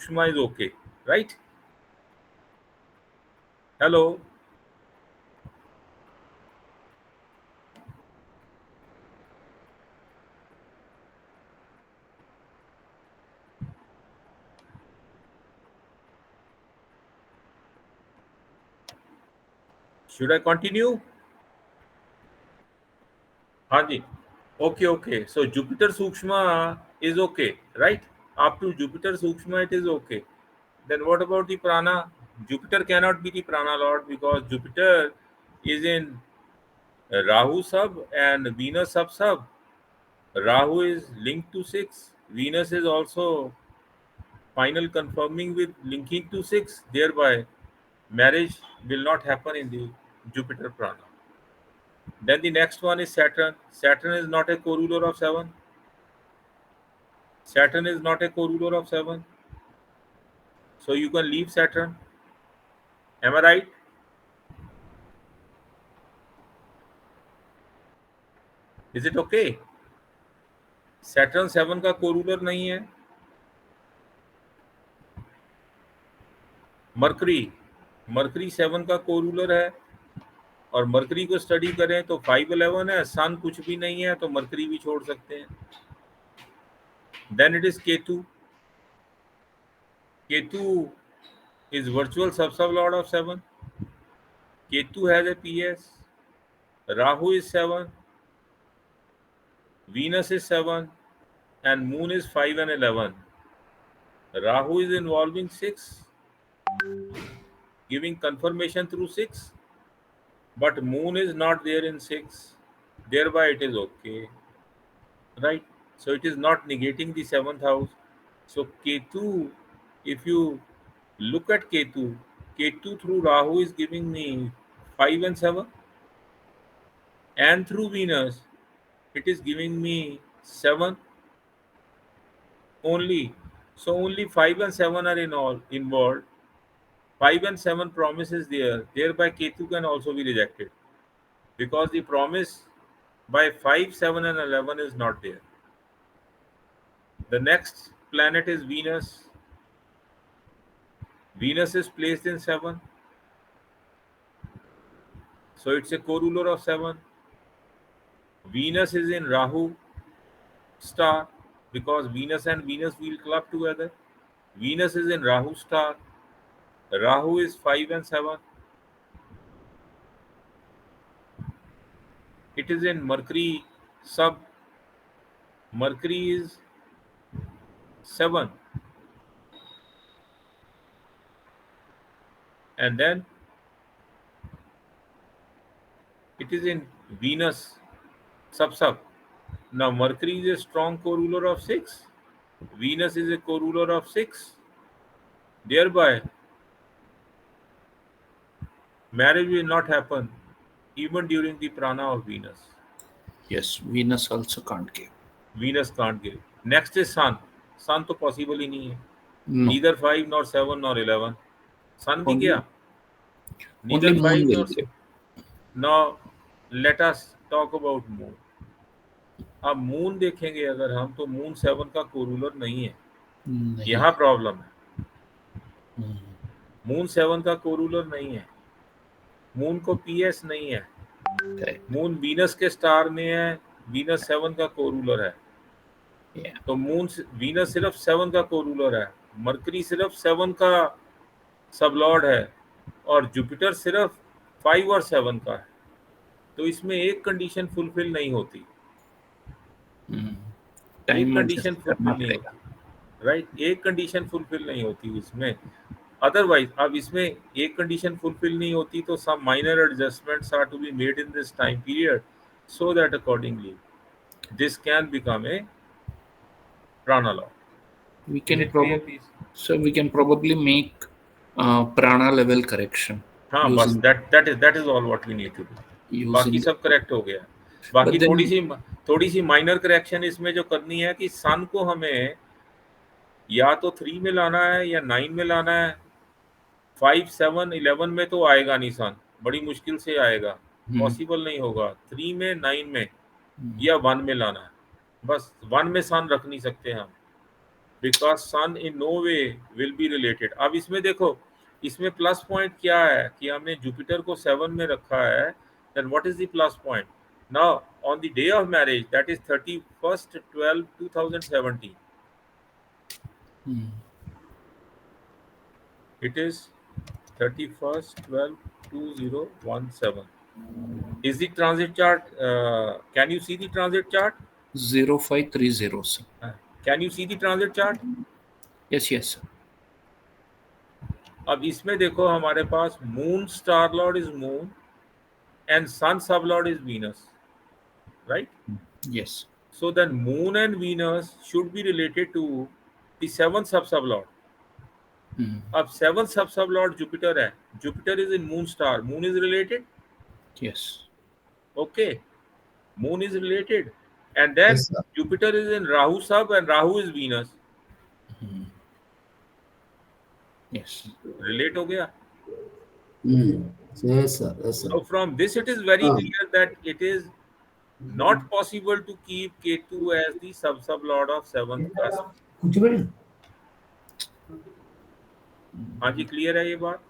Sukshma is okay, right? Hello. Should I continue? Haji. Okay. So Jupiter Sukshma is okay, right? Up to Jupiter Sukshma it is okay. Then what about the prana? Jupiter cannot be the prana lord because Jupiter is in Rahu sub and Venus sub. Rahu is linked to 6. Venus is also final confirming with linking to 6. Thereby, marriage will not happen in the Jupiter prana. Then the next one is Saturn. Saturn is not a co-ruler of 7. Saturn is not a co-ruler of 7. So you can leave Saturn. Am I right? Is it okay? Saturn 7 का co-ruler नहीं है. Mercury 7 का co-ruler है और mercury को study करें तो 511 है. सन कुछ भी नहीं है तो मरकरी भी छोड़ सकते हैं. Then it is Ketu. Ketu is virtual sub-lord of 7. Ketu has a PS. Rahu is 7. Venus is 7. And Moon is 5 and 11. Rahu is involving 6. Giving confirmation through 6. But Moon is not there in 6. Thereby it is okay. Right? So it is not negating the 7th house. So Ketu, if you look at Ketu through Rahu is giving me 5 and 7. And through Venus, it is giving me 7 only. So only 5 and 7 are involved. 5 and 7 promise is there. Thereby Ketu can also be rejected. Because the promise by 5, 7 and 11 is not there. The next planet is Venus. Venus is placed in 7. So it's a co-ruler of 7. Venus is in Rahu star because Venus and Venus will club together. Venus is in Rahu star. Rahu is 5 and 7. It is in Mercury sub. Mercury is 7. And then it is in Venus sub. Now Mercury is a strong co-ruler of 6. Venus is a co-ruler of 6. Thereby, marriage will not happen even during the prana of Venus. Yes, Venus also can't give. Venus can't give. Next is Sun. Sun तो possible ही नहीं है. No. Neither 5 nor 7 nor 11. Sun भी Only- क्या? Neither only 5 Moon nor will give. Now let us talk about Moon. अब moon देखेंगे अगर हम तो मून 7 का कोरूलर नहीं है. नहीं। यहाँ प्रॉब्लम है. हम्म, मून 7 का कोरूलर नहीं है. मून को पीएस नहीं है. correct. मून वीनस के स्टार में है. वीनस 7 का कोरूलर है. Yeah. तो मून वीनस सिर्फ 7 का कोरूलर है. मरकरी सिर्फ 7 का सबलॉर्ड है और जुपिटर सिर्फ 5 और 7 का है. तो इसमें एक कंडीशन फुलफिल नहीं होती. एक Time कंडीशन adjust करना फुलफिल नहीं पड़ेगा. होती. राइट. एक कंडीशन फुलफिल नहीं होती इसमें. अदरवाइज अब इसमें एक कंडीशन फुलफिल नहीं होती तो some minor adjustments are to be made in this time period so that accordingly this can become a prana law. We Is can it clear, probably please? we can probably make prana level correction. हाँ बस using- that is all what we need to do. using बाकी सब correct हो गया. बाकी But then- थोड़ी सी minor correction इसमें जो करनी है कि सन को हमें या तो 3 में लाना है या 9 में लाना है. 5, 7, 11 में तो आएगा नहीं सन. बड़ी मुश्किल से आएगा. पॉसिबल नहीं होगा. 3 में, 9 में या 1 में लाना है. बस 1 में सन रख नहीं सकते हम. Because sun in no way will be related. अब इसमें देखो, इसमें प्लस पॉइंट क्या है कि हमने जुपिटर को 7 में रखा है। Then what is the plus point? Now on the day of marriage, that is 31st 12 2017, Hmm. it is 31st 12 2017. Is the transit chart, can you see the transit chart? 0530, sir. Can you see the transit chart? Yes, yes, sir. अब इसमें देखो, हमारे पास moon star lord is moon and sun sublord is Venus, right? Yes. So then moon and Venus should be related to the seventh sub-sublord. Hmm. अब seventh sub-sublord Jupiter है, Jupiter is in moon star, moon is related, Yes. okay, moon is related, and then Yes, sir. Jupiter is in Rahu sub and Rahu is Venus, Hmm. Yes. relate हो गया. Yes, sir. Yes, sir. So from this it is very Um, clear that it is not possible to keep Ketu as the sub-sublord of seventh cusp. కూర్చోబెట్టి हाँ जी, clear है ये बात?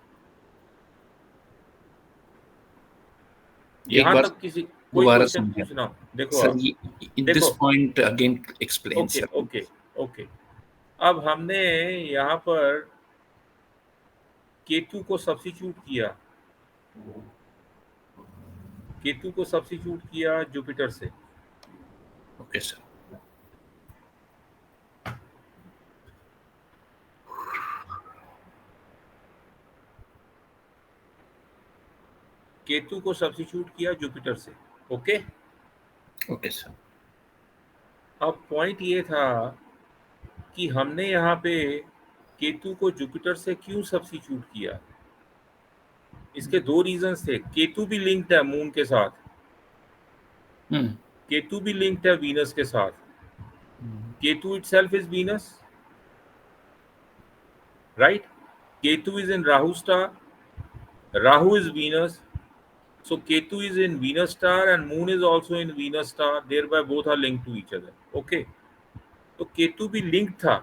एक यहाँ बार तक किसी कोई दोबारा क्वेश्चन समझा पूछना हो? देखो सर, आप, इन दिस देखो, point again explain okay sir. Okay okay. अब हमने यहाँ पर केतु को सब्स्टिट्यूट किया, केतु को सब्स्टिट्यूट किया जुपिटर से। Okay sir. केतु को सब्स्टिट्यूट किया जुपिटर से, ओके। Okay sir. अब पॉइंट ये था कि हमने यहाँ पे केतु को जुपिटर से क्यों सब्स्टिट्यूट किया। इसके दो रीजंस थे। केतु भी लिंक्ड है मून के साथ, Hmm. केतु भी लिंक्ड है वीनस के साथ। Ketu itself is Venus, right? Ketu is in Rahu star, Rahu is Venus, so Ketu is in Venus star and Moon is also in Venus star, thereby both are linked to each other. Okay, तो केतु भी link था,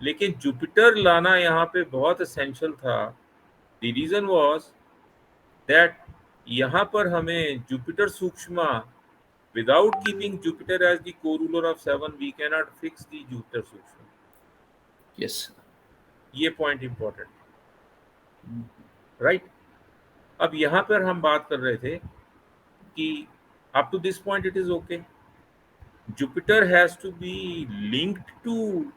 लेकिन Jupiter लाना यहाँ पे बहुत essential था। The reason was that यहाँ पर हमें Jupiter सूक्ष्मा, without keeping Jupiter as the co-ruler of 7, we cannot fix the Jupiter सूक्ष्मा। Yes, sir. ये पॉइंट इंपॉर्टेंट, राइट? अब यहाँ पर हम बात कर रहे थे कि up to this point it is okay. Jupiter has to be linked to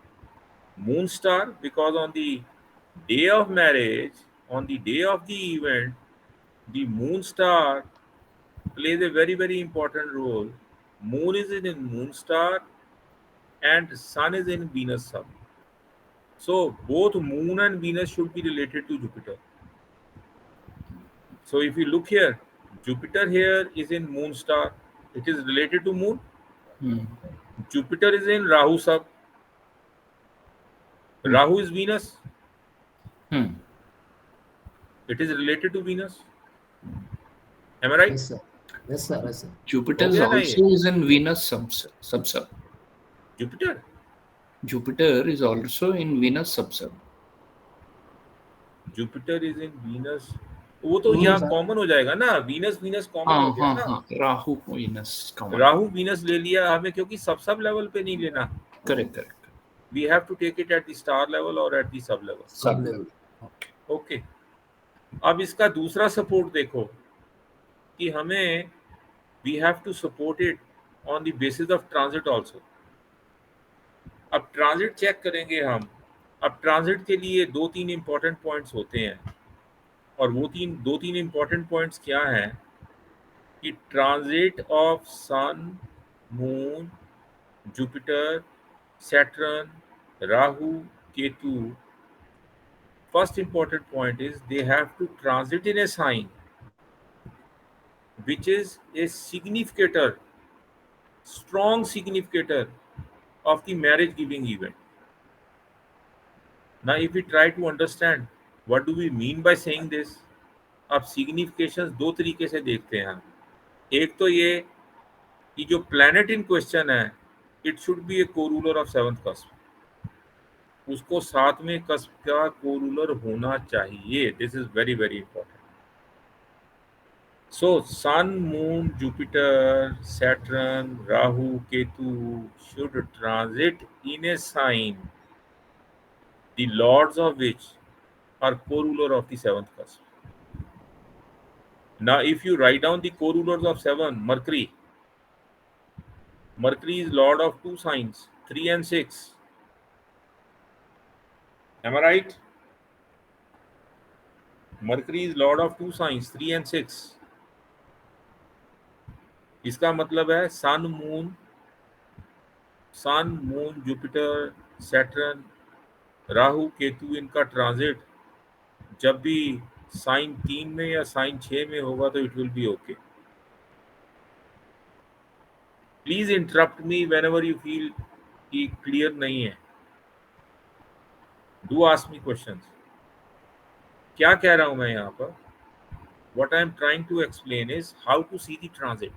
moon star because on the day of marriage, on the day of the event, the moon star plays a very very important role. Moon is in moon star and sun is in Venus sub. So both moon and Venus should be related to Jupiter. So if you look here, Jupiter here is in moon star, it is related to moon. Hmm. Jupiter is in Rahu sub. Rahu is Venus. Hmm. It is related to Venus. Am I right? yes, sir. Yes, sir. Yes, sir. Jupiter हो गया ना ये? also is in Venus sub. Jupiter. Jupiter is also in Venus sub. Jupiter is in Venus. वो तो नहीं, यहाँ sir. Common हो जाएगा ना, वीनस वीनस कॉमन हो हाँ गया हाँ ना। हाँ, Rahu Venus common. Rahu Venus ले लिया हमें, क्योंकि सब लेवल पे नहीं लेना। Correct. We have to take it at the star level or at the sub level. Sub level. Okay. Okay. अब इसका दूसरा सपोर्ट देखो कि हमें we have to support it on the basis of transit also. अब transit check करेंगे हम। अब ट्रांजिट के लिए दो तीन इंपॉर्टेंट पॉइंट्स होते हैं, और वो दो तीन इंपॉर्टेंट पॉइंट्स क्या हैं कि transit of sun, moon, Jupiter, Saturn, Rahu, Ketu. First important point is they have to transit in a sign which is a significator, strong significator of the marriage giving event. Now if we try to understand what do we mean by saying this, अब significations दो तरीके से देखते हैं हम। एक तो ये कि जो प्लैनेट इन क्वेश्चन है, it should be a co-ruler of seventh cusp. उसको सातवें कस्प का कोरूलर होना चाहिए. This is very very important. So Sun, Moon, Jupiter, Saturn, Rahu, Ketu should transit in a sign, the lords of which are co-ruler of the seventh cusp. Now, if you write down the co-rulers of seven, Mercury is lord of two signs, 3 and 6. Am I right? Mercury is lord of two signs, 3 and 6. इसका मतलब है sun moon Jupiter Saturn Rahu Ketu इनका transit जब भी sign 3 में या sign 6 में होगा तो it will be okay. Please interrupt me whenever you feel कि क्लियर नहीं है. Do ask me questions. क्या कह रहा हूं मैं यहाँ पर? What I am trying to explain is how to see the transit,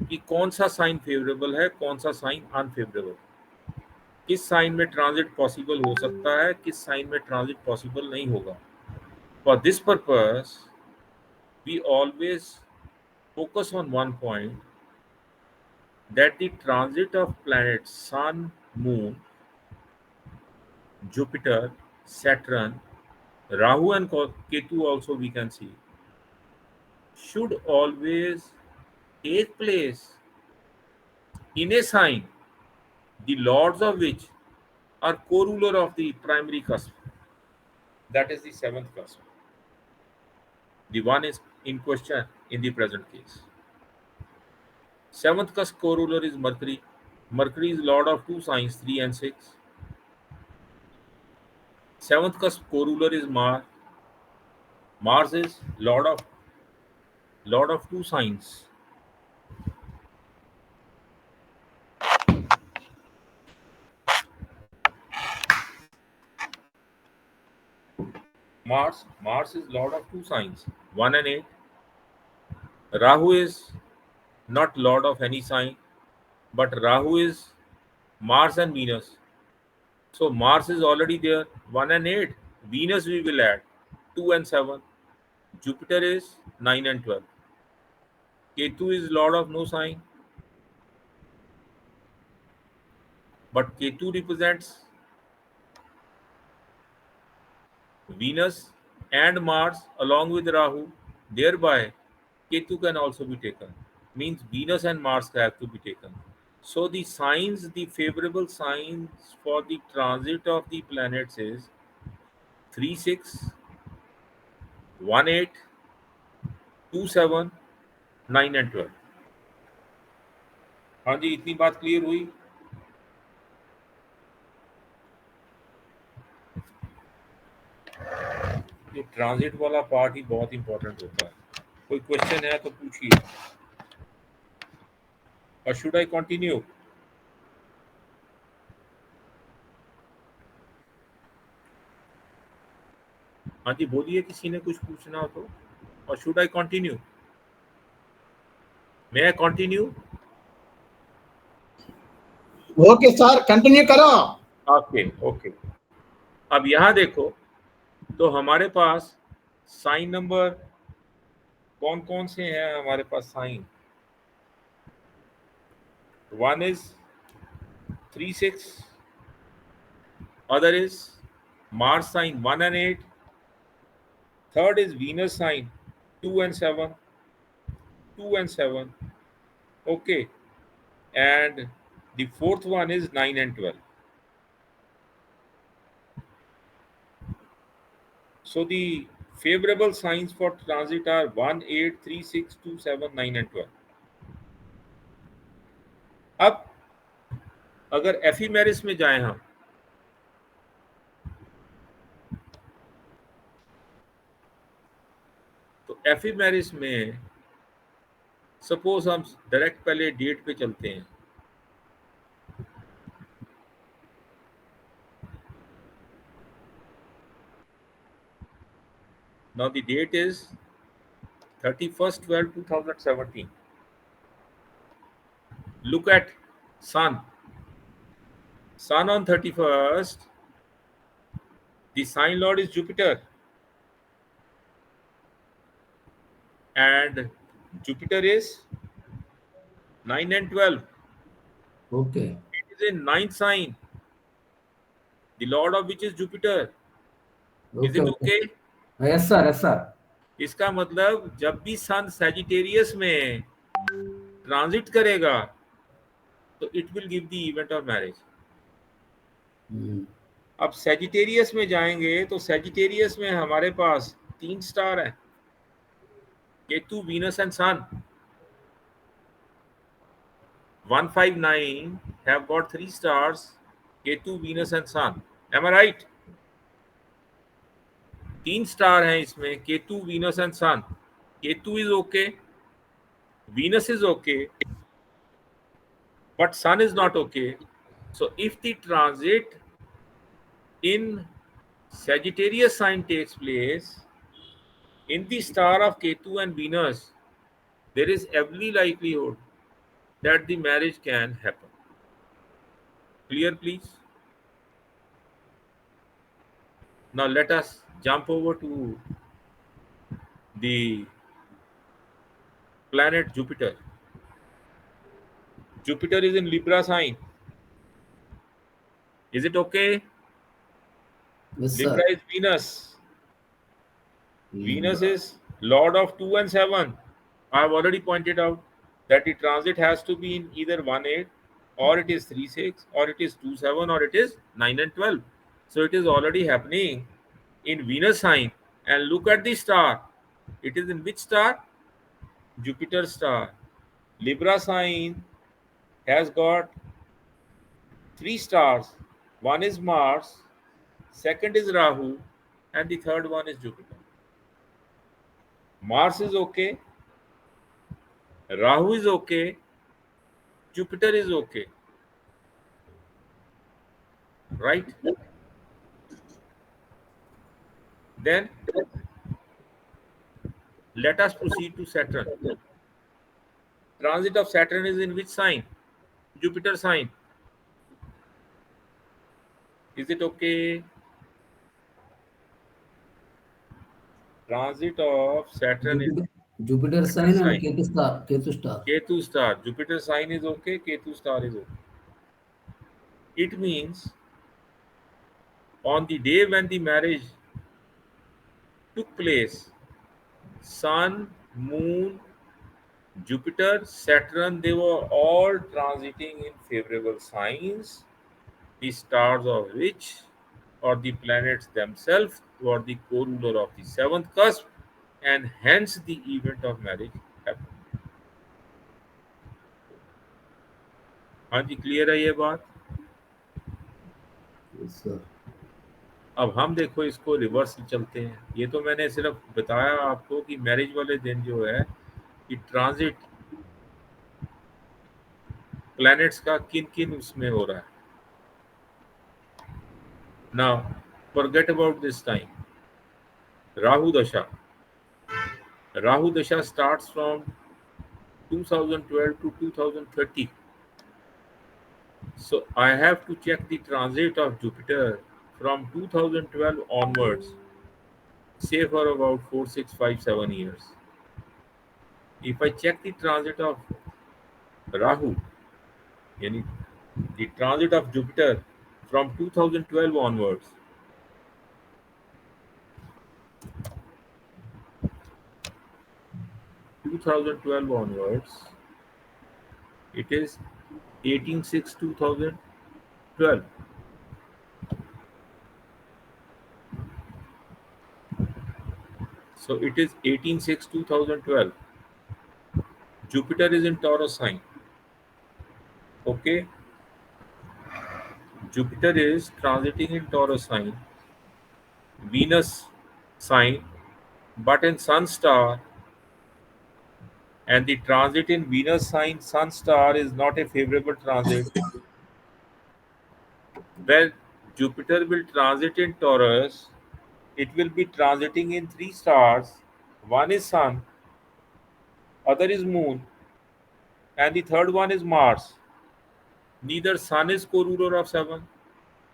कि कौन सा साइन फेवरेबल है, कौन सा साइन अनफेवरेबल, किस साइन में ट्रांजिट पॉसिबल हो सकता है, किस साइन में ट्रांजिट पॉसिबल नहीं होगा. For this purpose we always focus on one point, that the transit of planets Sun, Moon, Jupiter, Saturn, Rahu and Ketu also we can see, should always take place in a sign, the lords of which are co-ruler of the primary cusp, that is the seventh cusp. The one is in question in the present case. Seventh cusp co-ruler is Mercury. Mercury is lord of two signs, 3 and 6. Seventh cusp co-ruler is Mars. Mars is lord of two signs. Mars is lord of two signs, 1 and 8. Rahu is not lord of any sign, but Rahu is Mars and Venus. So Mars is already there, 1 and 8. Venus we will add, 2 and 7. Jupiter is 9 and 12. Ketu is lord of no sign, but Ketu represents Venus and Mars along with Rahu. Thereby, Ketu can also be taken. Means Venus and Mars have to be taken. So the signs, the favorable signs for the transit of the planets is 3, 6, 1, 8, 2, 7, 9 and 12. हाँ जी, इतनी बात clear हुई? ये transit वाला part ही बहुत important होता है. कोई क्वेश्चन है तो पूछिए. और शुड आई कंटिन्यू? हाँ जी, बोलिए, किसी ने कुछ पूछना हो तो. और should I continue? May I continue? Okay sir, continue करो. Okay okay. अब यहाँ देखो, तो हमारे पास साइन नंबर कौन कौन से हैं हमारे पास sign. 1 is 3, 6, other is Mars sign 1 and 8, third is Venus sign 2 and 7, 2 and 7. Okay, and the fourth one is 9 and 12. So the favorable signs for transit are 1, 8, 3, 6, 2, 7, 9 and 12. अब अगर एफिमेरिस में जाएं हम, तो एफिमेरिस में सपोज हम डायरेक्ट पहले डेट पे चलते हैं. Now the date is 31/12/2017. Look at Sun. Sun on 31st, the sign lord is Jupiter, and Jupiter is 9 and 12. Okay. It is in ninth sign, the lord of which is Jupiter. Is Okay. it Okay. okay? Yes, sir. Yes, sir. इसका मतलब जब भी सन Sagittarius में transit करेगा तो it will give the event of marriage. Hmm. अब Sagittarius में जाएंगे तो सैजिटेरियस में हमारे पास 3 स्टार हैं, Ketu, Venus and sun. 159 have got 3 stars, Ketu, Venus and sun. Am I right? 3 star हैं इसमें, Ketu, Venus and sun. Ketu is okay, Venus is okay, but sun is not okay. So if the transit in Sagittarius sign takes place in the star of Ketu and Venus, there is every likelihood that the marriage can happen. Clear, please? Now let us jump over to the planet Jupiter. Jupiter is in Libra sign. Is it okay? Yes, Libra sir. is Venus. Venus Libra. is Lord of 2 and 7. I have already pointed out that the transit has to be in either 1 8, or it is 3 6, or it is 2 7, or it is 9 and 12. So it is already happening in Venus sign. And look at the star. It is in which star? Jupiter star. Libra sign has got 3 stars. One is Mars, second is Rahu, and the third one is Jupiter. Mars is okay, Rahu is okay, Jupiter is okay, right? Then let us proceed to Saturn. Transit of Saturn is in which sign? Jupiter sign. Is it okay? Transit of Saturn in Jupiter. Jupiter Jupiter sign and sign. Ketu star. Ketu star. Ketu star. Jupiter sign is okay, Ketu star is okay. It means on the day when the marriage took place, Sun, Moon, Jupiter, Saturn, they were all transiting in favorable signs, the stars of which, or the planets themselves, were the co-ruler of the seventh cusp, and hence the event of marriage happened. हाँ जी, clear है ये बात? Yes, sir. अब हम देखो इसको reverse चलते हैं. ये तो मैंने सिर्फ बताया आपको कि मैरिज वाले दिन जो है कि ट्रांजिट प्लैनेट्स का किन किन उसमें हो रहा है. Now forget about this time. Rahu दशा. राहु दशा starts from 2012 to 2030. So I have to check the transit of Jupiter from 2012 onwards, say for about 4, 6, 5, 7 years. If I check the transit of Rahu, yani the transit of Jupiter from 2012 onwards, 2012 onwards, it is 18/6/2012. So it is 18/6/2012. Jupiter is in Taurus sign. Okay, Jupiter is transiting in Taurus sign, Venus sign, but in Sun star, and the transit in Venus sign Sun star is not a favorable transit. When Jupiter will transit in Taurus, it will be transiting in 3 stars. One is Sun, other is Moon, and the third one is Mars. Neither Sun is co-ruler of 7,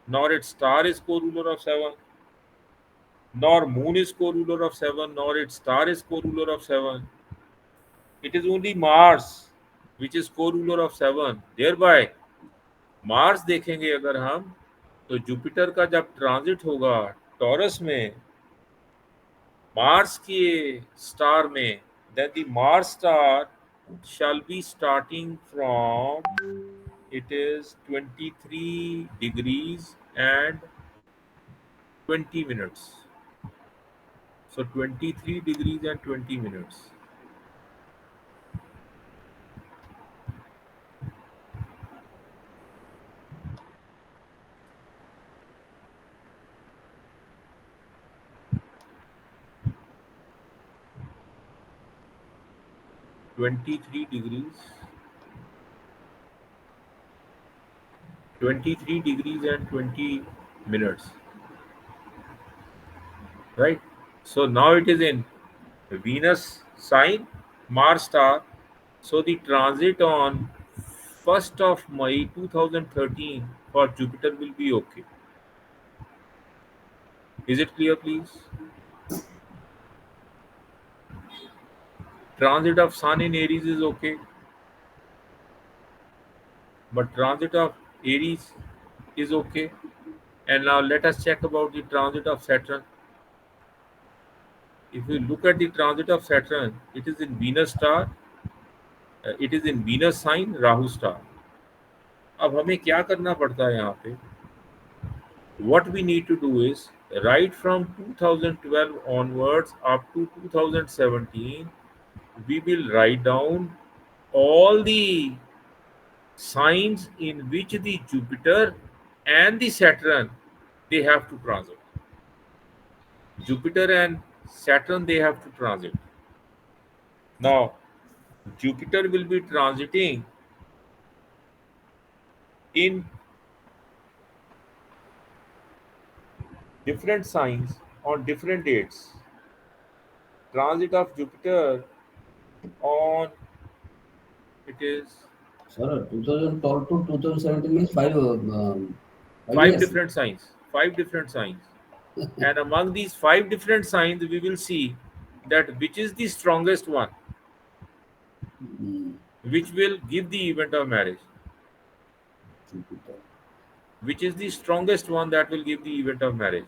nor its star is co-ruler of 7, nor moon is co-ruler of 7, nor its star is co-ruler of 7. It is only Mars which is co-ruler of 7. Thereby Mars देखेंगे अगर हम, तो Jupiter का जब transit होगा taurus में Mars के star में, then the Mars star shall be starting from, it is 23 degrees and 20 minutes. So 23 degrees and 20 minutes. Twenty-three degrees and 20 minutes, right? So now it is in Venus sign, Mars star. So the transit on 1st of May 2013 for Jupiter will be okay. Is it clear, please? Transit of Sun in Aries is okay, but transit of Aries is okay. And now let us check about the transit of Saturn. If you look at the transit of Saturn, it is in Venus star, it is in Venus sign, Rahu star. अब हमें क्या करना पड़ता है यहाँ पे? What we need to do is, right from 2012 onwards up to 2017, we will write down all the signs in which the Jupiter and the Saturn, they have to transit. Jupiter and Saturn, they have to transit. Now Jupiter will be transiting in different signs on different dates. Transit of Jupiter on, it is Sir, 2012 to 2017 means 5 five years. different signs. Five different signs. And among these five different signs, we will see that which is the strongest one, Hmm, which will give the event of marriage. Jupiter. Which is the strongest one that will give the event of marriage.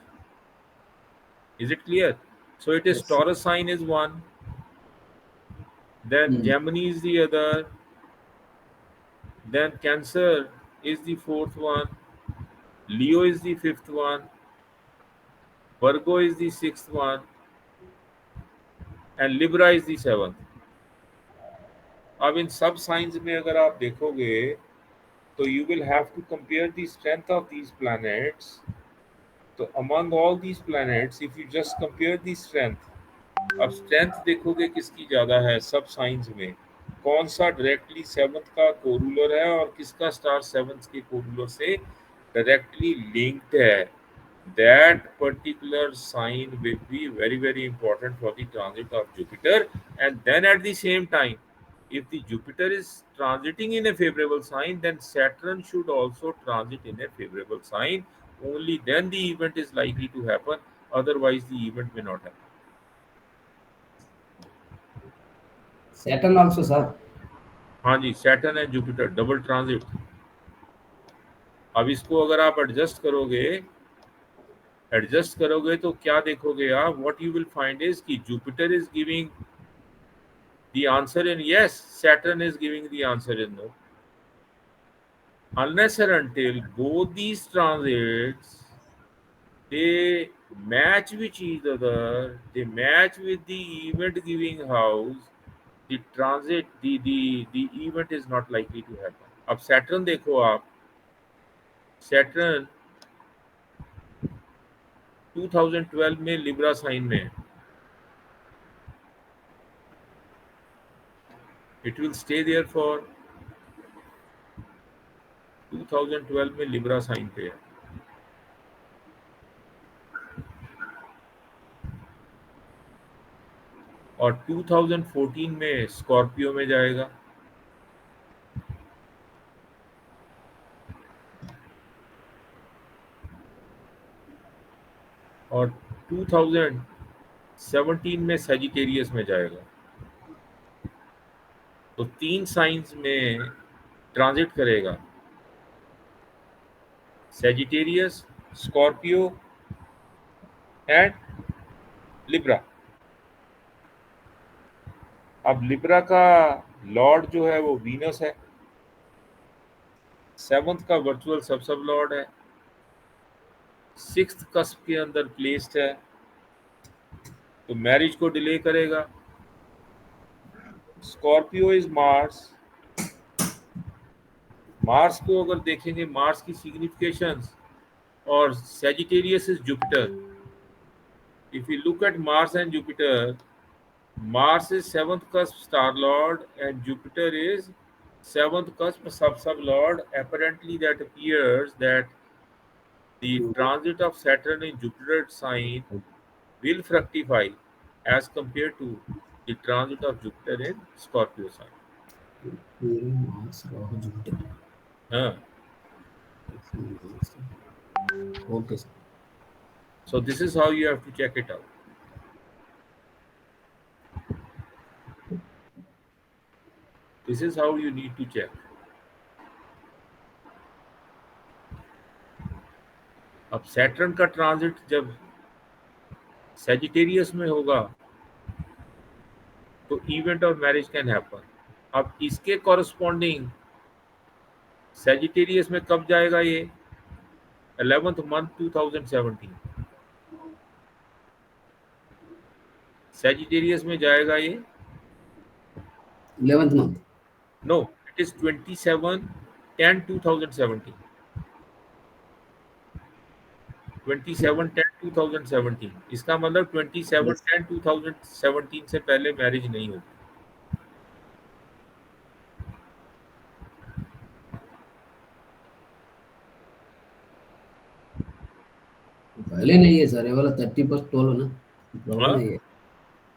Is it clear? So it is Yes. Taurus sign is one, then Hmm. Gemini is the other, then Cancer is the fourth one, Leo is the fifth one, Virgo is the sixth one, and Libra is the seventh. अब इन सब science में अगर आप देखोगे तो you will have to compare the strength of these planets. So among all these planets, if you just compare the strength, अब strength देखोगे किसकी ज्यादा है सब साइंस में, कौन सा डायरेक्टली सेवंथ का कोरूलर है और किसका स्टार सेवंथ के कोरूलर से डायरेक्टली लिंक्ड है, that particular sign will be very very important for the transit of Jupiter. And then at the same time, if the Jupiter is transiting in a favorable sign, then Saturn should also transit in a favorable sign. Only then the event is likely to happen, otherwise the event may not happen. Saturn also, sir. हाँ जी, Saturn and Jupiter double transit. अब इसको अगर आप adjust करोगे तो क्या देखोगे आप, what you will find is कि Jupiter is giving the answer in yes, Saturn is giving the answer in no. Unless and until both these transits, they match with each other, they match with the event giving house, the transit, the event is not likely to happen. अब Saturn देखो आप, Saturn 2012 में Libra sign में है. It will stay there for 2012 में Libra sign पे है. और 2014 में स्कॉर्पियो में जाएगा. और 2017 में सेजिटेरियस में जाएगा। तो 3 साइंस में ट्रांजिट करेगा, सेजिटेरियस, स्कॉर्पियो एंड लिब्रा। अब लिब्रा का लॉर्ड जो है वो वीनस है, 7th का वर्चुअल सब लॉर्ड है, 6th कस्प के अंदर प्लेस्ड है, तो मैरिज को डिले करेगा। Scorpio is Mars. मार्स को अगर देखेंगे, मार्स की सिग्निफिकेशंस, और Sagittarius is Jupiter. If you look at Mars and Jupiter, Mars is 7th cusp star lord and Jupiter is 7th cusp sub lord. Apparently, that appears that the transit of Saturn in Jupiter sign will fructify as compared to the transit of Jupiter in Scorpio sign. Mars, Rahu, Jupiter. Huh. Okay, sir. So this is how you have to check it out. This is how you need to check. अब Saturn का transit जब Sagittarius में होगा तो event of marriage can happen. अब इसके corresponding Sagittarius में कब जाएगा ये? 11th month 2017 सेजिटेरियस में जाएगा ये। 11th month. No, it is 27/10/2017। 27/10/2017 इसका मतलब 27/10/2017 से पहले मैरिज नहीं होगी। पहले नहीं है सर, ये वाला 30+12 ना, प्रॉब्लम हाँ नहीं है।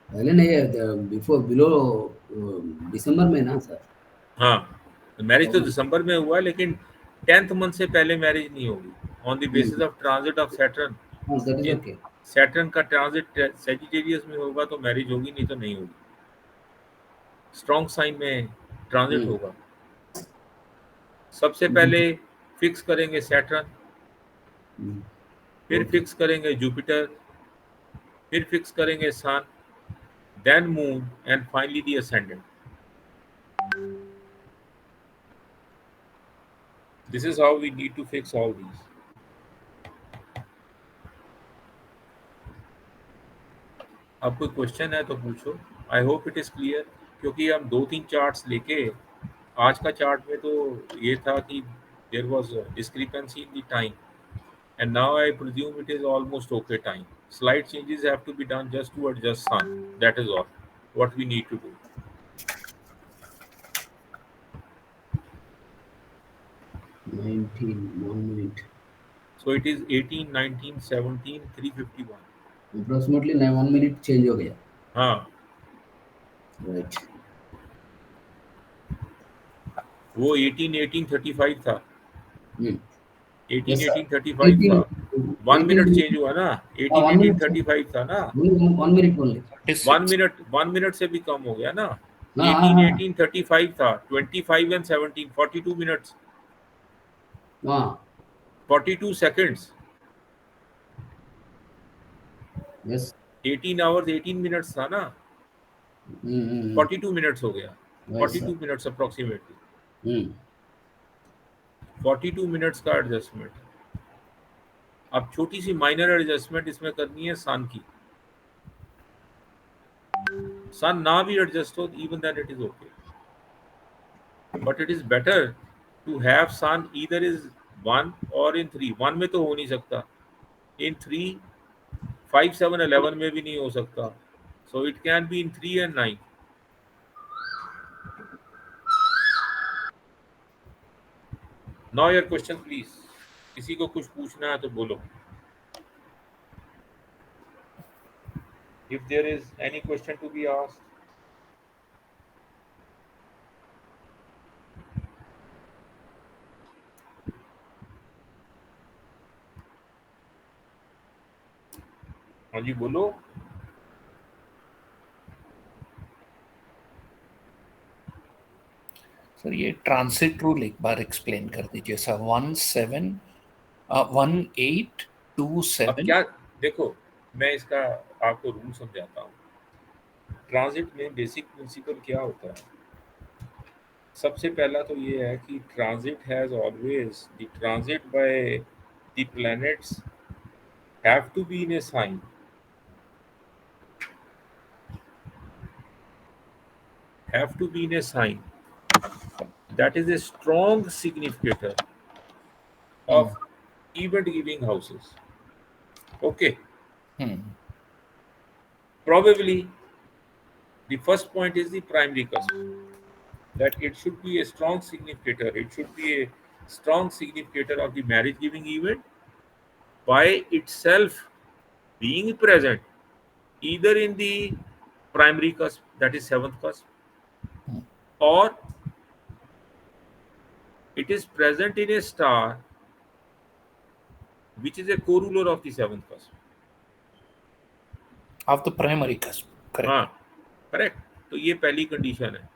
पहले नहीं है, बिफोर बिलो दिसंबर में ना सर। हाँ, मैरिज तो दिसंबर में हुआ, लेकिन 10th मंथ से पहले मैरिज नहीं होगी on the basis of transit of Saturn. That is okay. Saturn का ट्रांजिट सेजिटेरियस में होगा तो मैरिज होगी, नहीं तो नहीं होगी। स्ट्रॉन्ग साइन में ट्रांजिट होगा। सबसे पहले फिक्स करेंगे सैटर्न, फिर फिक्स करेंगे जुपिटर, फिर फिक्स करेंगे sun, then moon and finally the ascendant. This is how we need to fix all these. अब कोई क्वेश्चन है तो पूछो। I hope it is clear, क्योंकि हम 2-3 चार्ट्स लेके, आज का चार्ट में तो ये था कि there was discrepancy in the time, and now I presume it is almost okay time. Slight changes have to be done just to adjust sun. That is all what we need to do. 19, 1 minute. So it is 18, 19, 17, 351. Approximately 1 minute change हो गया। हाँ, right. वो 18, 1835 था। 18, Yes, sir. 1835 था। 1 minute 18 change हुआ ना, 18, 1 minute, 1835 था ना। 1 minute only. 1 मिनट से भी कम हो गया ना। हाँ, 18, हाँ, 1835 था। 25 and 17, 42 minutes, हाँ, 42 seconds, yes. 18 hours 18 minutes था ना। 42 मिनट्स हो गया। Right, sir. 42 मिनट्स अप्रोक्सीमेटली, हम्म, 42 मिनट्स का एडजस्टमेंट। अब छोटी सी माइनर एडजस्टमेंट इसमें करनी है सन की। सन ना भी एडजस्ट हो, even then it is okay, but it is better to have sun either is 1 और इन 3। 1 में तो हो नहीं सकता, इन 3, 5, 7, 11 में भी नहीं हो सकता, so it can be in 3 and 9। Now your question please. किसी को कुछ पूछना है तो बोलो। If there is any question to be asked. हाँ जी बोलो। सर ये ट्रांसिट रूल एक बार एक्सप्लेन कर दीजिए सर। 1827। अब क्या देखो, मैं इसका आपको रूल समझाता हूँ। ट्रांजिट में बेसिक प्रिंसिपल क्या होता है? सबसे पहला तो ये है कि transit has always the transit by the planets have to be in a sign, have to be in a sign that is a strong significator of event giving houses. Okay, probably the first point is the primary cusp, that it should be a strong significator. It should be a strong significator of the marriage giving event by itself being present either in the primary cusp, that is seventh cusp, or it is present in a star which is a co-ruler of the seventh cusp. Of the primary cusp, correct. हाँ, correct. तो ये पहली condition है।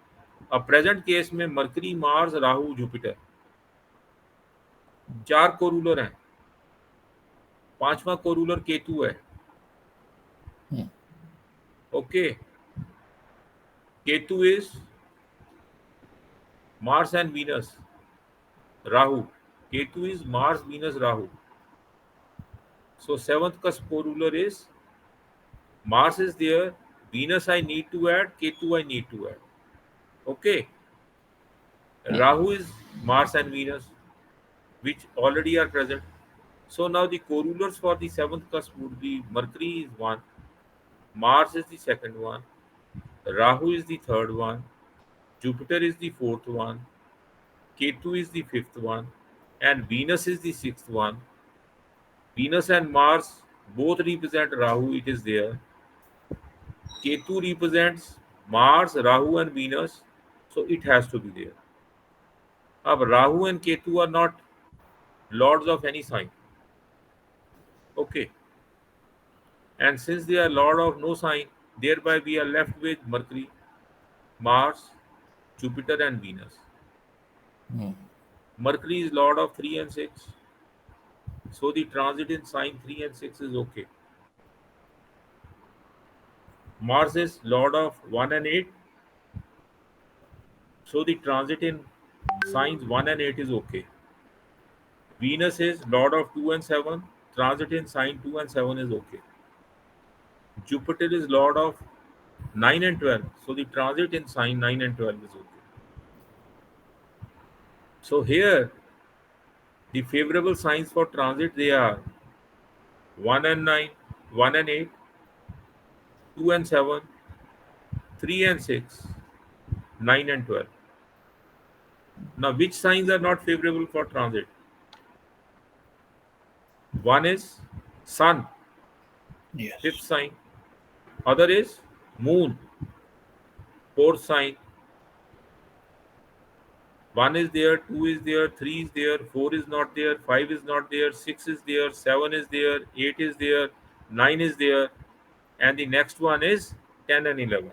अब present case में mercury, Mars, Rahu, Jupiter 4 कोरूलर हैं। 5वां कोरूलर केतु है। Okay, Ketu is Mars and Venus, Rahu, Ketu is Mars, Venus, Rahu. So seventh cusp co-ruler is Mars is there, Venus I need to add, Ketu I need to add. Okay, Rahu is Mars and Venus, which already are present. So now the co-rulers for the seventh cusp would be Mercury is one, Mars is the second one, Rahu is the third one, Jupiter is the fourth one, Ketu is the fifth one, and Venus is the sixth one. Venus and Mars both represent Rahu, it is there. Ketu represents Mars, Rahu, and Venus, so it has to be there. Ab Rahu and Ketu are not lords of any sign. Okay. And since they are lord of no sign, thereby we are left with Mercury, Mars, Jupiter, and Venus. Mercury is lord of 3 and 6. So the transit in sign 3 and 6 is okay. Mars is lord of 1 and 8. So the transit in signs 1 and 8 is okay. Venus is lord of 2 and 7. Transit in sign 2 and 7 is okay. Jupiter is lord of 9 and 12. So the transit in sign 9 and 12 is okay. So here the favorable signs for transit, they are 1 and 9, 1 and 8, 2 and 7, 3 and 6, 9 and 12. Now which signs are not favorable for transit? One is Sun, Yes. fifth sign. Other is Moon, fourth sign. 1 is there, 2 is there, 3 is there, 4 is not there, 5 is not there, 6 is there, 7 is there, 8 is there, 9 is there, and the next one is 10 and 11.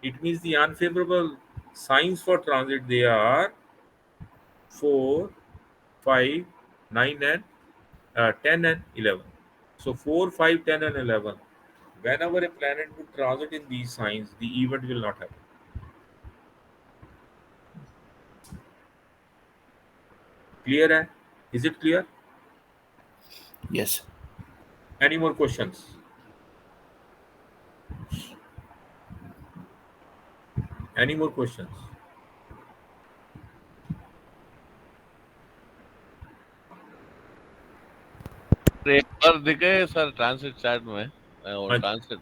It means the unfavorable signs for transit, they are 4, 5, 9 and 10 and 11. So 4, 5, 10 and 11. Whenever a planet would transit in these signs, the event will not happen. Clear hai? Is it clear? Yes. Any more questions? Any more questions? एक बार दिखे sir transit chart में वो हाँ transit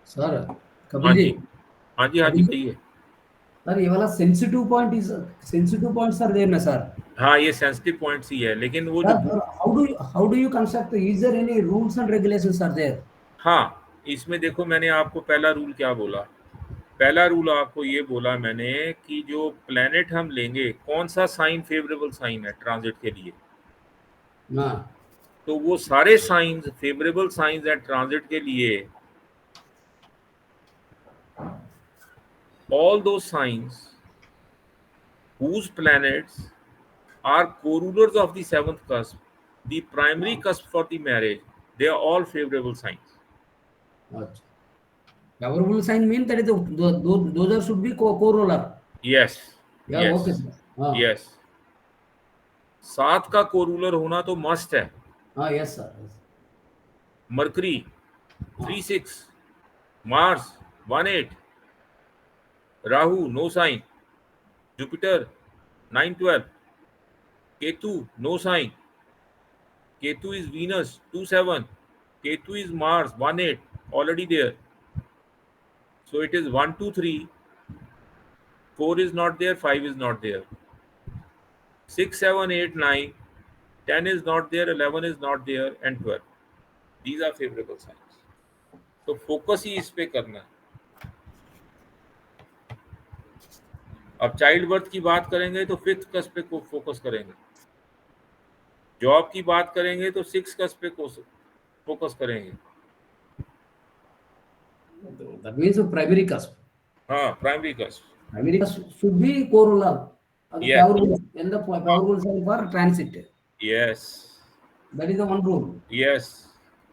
sir हाँ कपिल जी, जी, हाँ जी, हाँ जी, कपिल जी, कहिए। Sir ये वाला सेंसिटिव पॉइंट्स आर देयर ना सर? हाँ, ये सेंसिटिव पॉइंट्स ही है, लेकिन वो जो Sir, how do you construct? Is there any rules and regulations are there? हाँ, इसमें देखो मैंने आपको पहला रूल क्या बोला। पहला रूल आपको ये बोला मैंने कि जो प्लेनेट हम लेंगे, कौन सा साइन फेवरेबल साइन है ट्रांजिट के लिए? ना तो वो सारे science, favourable science and transit के लिए, all those signs whose planets are co-rulers of the seventh cusp, the primary cusp for the marriage, they are all favorable signs. अच्छा. Favorable sign mean that is those are should be co-ruler. Yes, Yeah, yes, okay, sir. yes. 7 का co-ruler होना तो must है. Yes, sir. Yes. Mercury 3-6, Mars 1-8, Rahu no sign, Jupiter 9-12, Ketu no sign, Ketu is Venus 2-7, ketu is Mars 1-8, already there. So it is 1-2-3, 4 is not there, 5 is not there, 6-7-8-9, 10 is not there, 11 is not there, and 12. These are favorable signs. तो focus ही इस पे करना है. अब child birth की बात करेंगे तो 5th कस पे फोकस करेंगे. जॉब की बात करेंगे तो 6th कस पे फोकस करेंगे. That means the primary cusp. हाँ, primary cusp. Primary cusp should be co-ruler. Yes. Favorable, and the favorable sign for transit. Yes, That is the one rule. yes,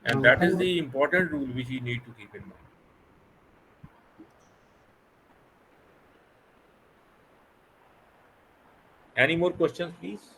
and that is Thank the important rule which you need to keep in mind. Any more questions, please?